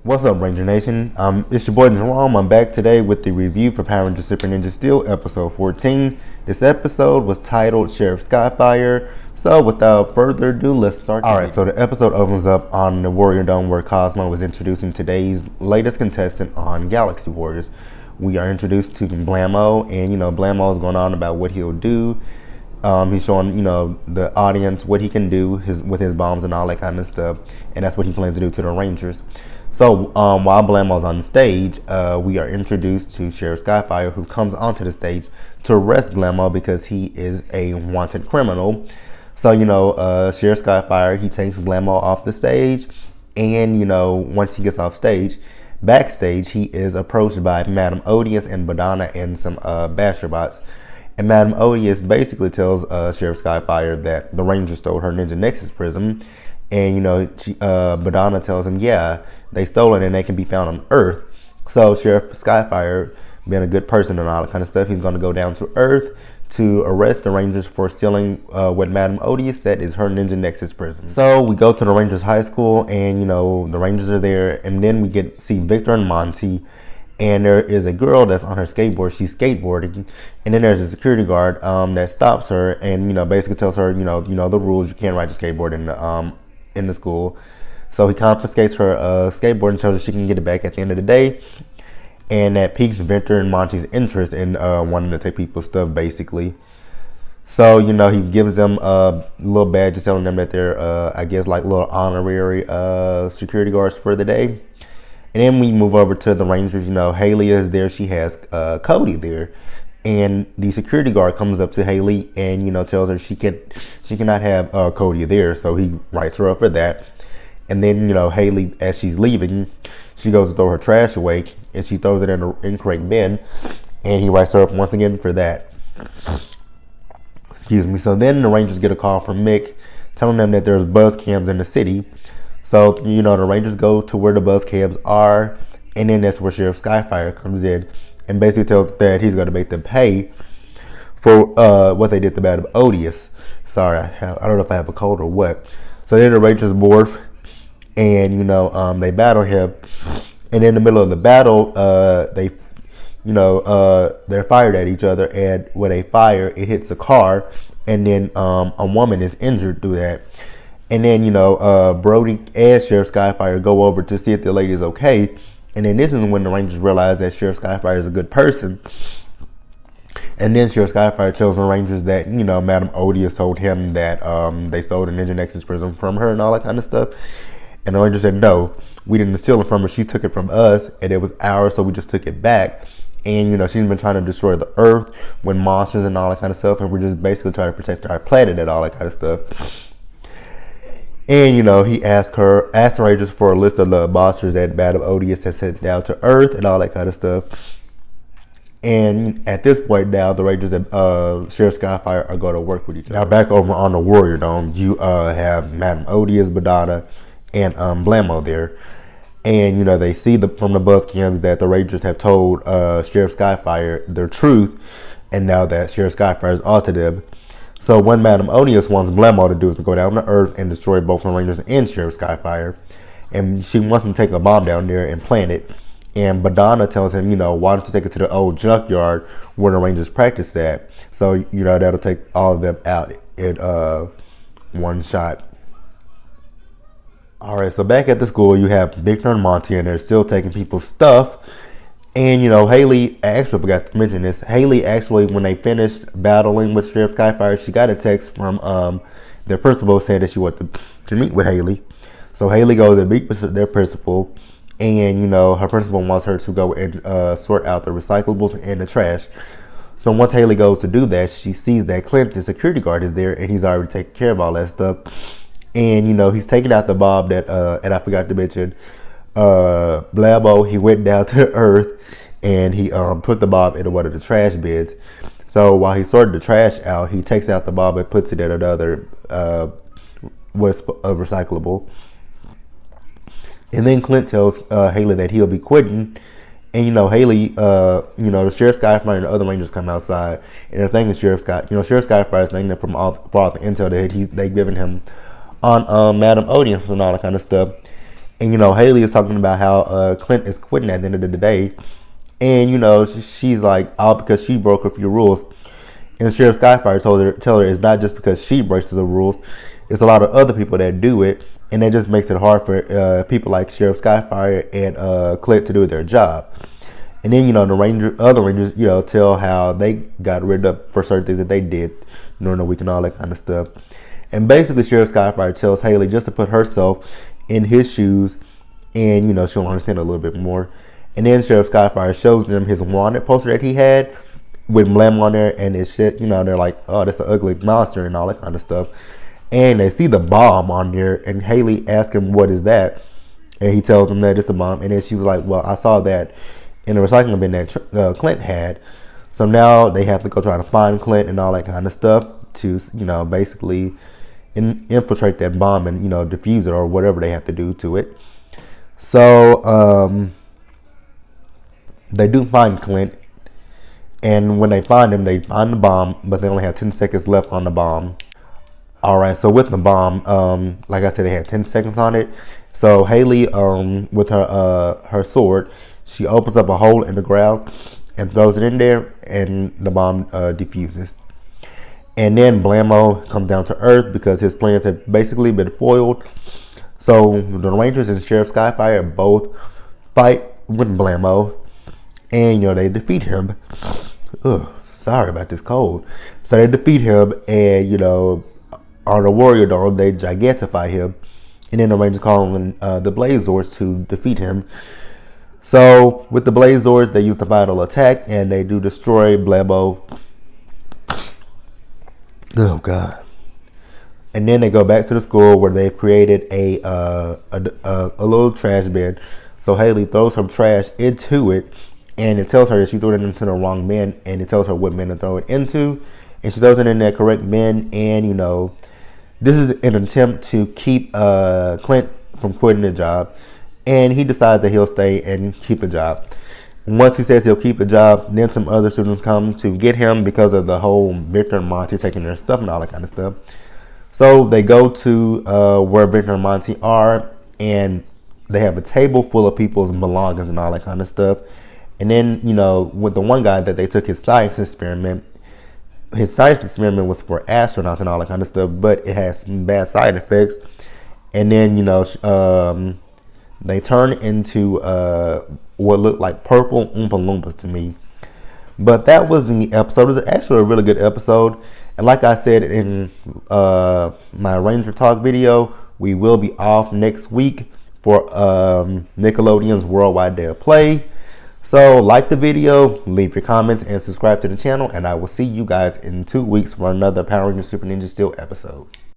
What's up, Ranger Nation? It's your boy Jerome. I'm back today with the review for Power Rangers Super Ninja Steel, episode 14. This episode was titled Sheriff Skyfire. So without further ado, let's start. Alright, so the episode opens up on the Warrior Dome where Cosmo is introducing today's latest contestant on Galaxy Warriors. We are introduced to Blammo, and Blammo is going on about what he'll do. He's showing, the audience what he can do with his bombs and all that kind of stuff, and that's what he plans to do to the Rangers. So while Blammo's on stage, we are introduced to Sheriff Skyfire, who comes onto the stage to arrest Blammo because he is a wanted criminal. So, Sheriff Skyfire, he takes Blammo off the stage, and, once he gets off stage, backstage, he is approached by Madame Odious and Badana and some Basherbots. And Madame Odious basically tells Sheriff Skyfire that the Rangers stole her Ninja Nexus prism. And, Badana tells him, yeah, they stole it and they can be found on Earth. So Sheriff Skyfire, being a good person and all that kind of stuff, he's going to go down to Earth to arrest the Rangers for stealing what Madame Odious said is her Ninja Nexus prism. So we go to the Rangers High School, and, the Rangers are there. And then we see Victor and Monty. And there is a girl that's on her skateboard. She's skateboarding, and then there's a security guard that stops her and basically tells her the rules. You can't ride your skateboard in the school. So he confiscates her skateboard and tells her she can get it back at the end of the day. And that piques Victor and Monty's interest in wanting to take people's stuff, basically. So he gives them little badges telling them that they're I guess like little honorary security guards for the day. And then we move over to the Rangers. Haley is there. She has Cody there. And the security guard comes up to Haley and, tells her she cannot have Cody there. So he writes her up for that. And then, Haley, as she's leaving, she goes to throw her trash away. And she throws it in the incorrect bin. And he writes her up once again for that. Excuse me. So then the Rangers get a call from Mick telling them that there's buzz cams in the city. So, the Rangers go to where the buzz cabs are, and then that's where Sheriff Skyfire comes in and basically tells that he's going to make them pay for what they did to Madame Odious. Sorry, I don't know if I have a cold or what. So then the Rangers morph, and, they battle him. And in the middle of the battle, they're fired at each other, and when they fire, it hits a car, and then a woman is injured through that. And then, Brody and Sheriff Skyfire go over to see if the lady's okay. And then this is when the Rangers realize that Sheriff Skyfire is a good person. And then Sheriff Skyfire tells the Rangers that, Madame Odious told him that they sold a Ninja Nexus prism from her and all that kind of stuff. And the Rangers said, no, we didn't steal it from her. She took it from us, and it was ours, so we just took it back. And, she's been trying to destroy the Earth with monsters and all that kind of stuff. And we're just basically trying to protect our planet and all that kind of stuff. And, he asked the Rangers for a list of the monsters that Madame Odious has sent down to Earth and all that kind of stuff. And at this point now, the Rangers and Sheriff Skyfire are going to work with each other. Now back over on the Warrior Dome, you have Madame Odious, Badana, and Blammo there. And, they see from the buzz cams that the Rangers have told Sheriff Skyfire their truth. And now that Sheriff Skyfire is onto them. So what Madame Odious wants Blammo to do is to go down to Earth and destroy both the Rangers and Sheriff Skyfire. And she wants him to take a bomb down there and plant it. And Badana tells him, why don't you take it to the old junkyard where the Rangers practice at. So, that'll take all of them out in one shot. Alright, so back at the school, you have Victor and Monty, and they're still taking people's stuff. And, Haley, I actually forgot to mention this. Haley actually, when they finished battling with Sheriff Skyfire, she got a text from their principal saying that she wanted to meet with Haley. So Haley goes to meet with their principal, and, her principal wants her to go and sort out the recyclables and the trash. So once Haley goes to do that, she sees that Clint, the security guard, is there, and he's already taken care of all that stuff. And, he's taking out the bomb that, and I forgot to mention, Blammo, he went down to Earth and he put the bomb into one of the trash bins. So while he sorted the trash out, he takes out the bomb and puts it in another recyclable. And then Clint tells Haley that he'll be quitting. And Haley, the Sheriff Skyfire and the other Rangers come outside, and they're thanking Sheriff Skyfire is thanking them for all the intel that they've given him on Madame Odious and all that kind of stuff. And Haley is talking about how Clint is quitting at the end of the day, and she's like, all because she broke a few rules. And Sheriff Skyfire tell her it's not just because she breaks the rules, it's a lot of other people that do it, and it just makes it hard for people like Sheriff Skyfire and Clint to do their job. And then the other Rangers tell how they got rid of for certain things that they did during the week and all that kind of stuff. And basically Sheriff Skyfire tells Haley just to put herself in his shoes, and she'll understand a little bit more. And then Sheriff Skyfire shows them his wanted poster that he had with Blam on there and his shit. They're like, oh, that's an ugly monster and all that kind of stuff. And they see the bomb on there, and Haley asks him, what is that? And he tells them that it's a bomb. And then she was like, well, I saw that in the recycling bin that Clint had. So now they have to go try to find Clint and all that kind of stuff to, basically infiltrate that bomb and, defuse it or whatever they have to do to it. So they do find Clint. And when they find him, they find the bomb, but they only have 10 seconds left on the bomb. All right, so with the bomb, like I said, they had 10 seconds on it. So Haley, with her sword, she opens up a hole in the ground and throws it in there, and the bomb defuses. And then Blammo comes down to Earth because his plans have basically been foiled. So the Rangers and Sheriff Skyfire both fight with Blammo, and they defeat him. Ugh, sorry about this cold. So they defeat him, and on the Warrior Dome they gigantify him, and then the Rangers call in the Blazors to defeat him. So with the Blazors, they use the final attack, and they do destroy Blammo. Oh God! And then they go back to the school where they've created a little trash bin. So Haley throws her trash into it, and it tells her that she threw it into the wrong bin, and it tells her what bin to throw it into, and she throws it in that correct bin. And this is an attempt to keep Clint from quitting the job, and he decides that he'll stay and keep the job. And once he says he'll keep the job, then some other students come to get him because of the whole Victor and Monty taking their stuff and all that kind of stuff. So they go to where Victor and Monty are, and they have a table full of people's belongings and all that kind of stuff. And then, with the one guy that they took his science experiment was for astronauts and all that kind of stuff, but it has some bad side effects. And then, they turn into what looked like purple Oompa Loompas to me. But that was the episode. It was actually a really good episode. And like I said in my Ranger Talk video, we will be off next week for Nickelodeon's Worldwide Day of Play. So like the video, leave your comments, and subscribe to the channel. And I will see you guys in 2 weeks for another Power Rangers Super Ninja Steel episode.